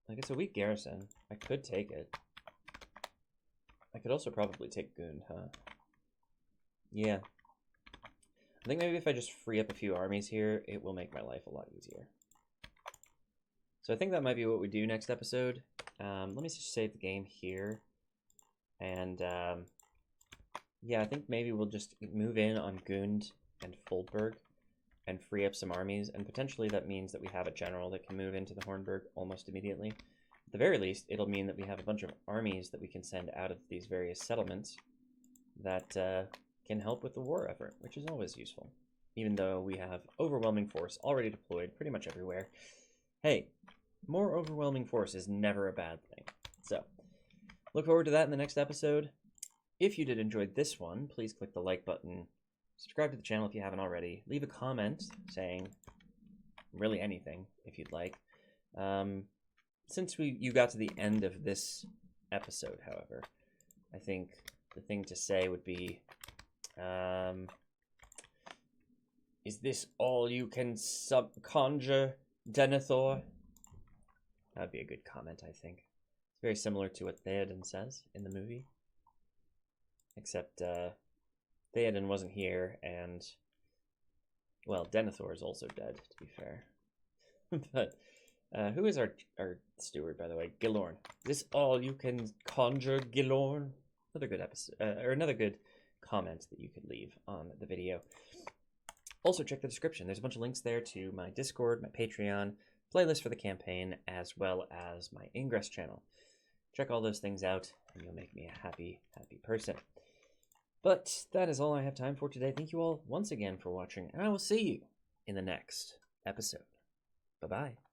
Like, it's a weak garrison. I could take it. I could also probably take Gund, huh? Yeah. I think maybe if I just free up a few armies here, it will make my life a lot easier. So I think that might be what we do next episode. Let me just save the game here. And, yeah, I think maybe we'll just move in on Gund and Fuldburg and free up some armies, and potentially that means that we have a general that can move into the Hornburg almost immediately. At the very least, it'll mean that we have a bunch of armies that we can send out of these various settlements that can help with the war effort, which is always useful, even though we have overwhelming force already deployed pretty much everywhere. Hey, more overwhelming force is never a bad thing. So, look forward to that in the next episode. If you did enjoy this one, please click the like button, subscribe to the channel if you haven't already, leave a comment saying really anything if you'd like. Since you got to the end of this episode, however, I think the thing to say would be, is this all you can conjure, Denethor? That would be a good comment, I think. It's very similar to what Theoden says in the movie. Except, Theoden wasn't here, and, well, Denethor is also dead, to be fair. But, who is our steward, by the way? Gilorn. Is this all you can conjure, Gilorn? Another good episode, or another good comment that you could leave on the video. Also, check the description. There's a bunch of links there to my Discord, my Patreon, playlist for the campaign, as well as my Ingress channel. Check all those things out, and you'll make me a happy, happy person. But that is all I have time for today. Thank you all once again for watching, and I will see you in the next episode. Bye-bye.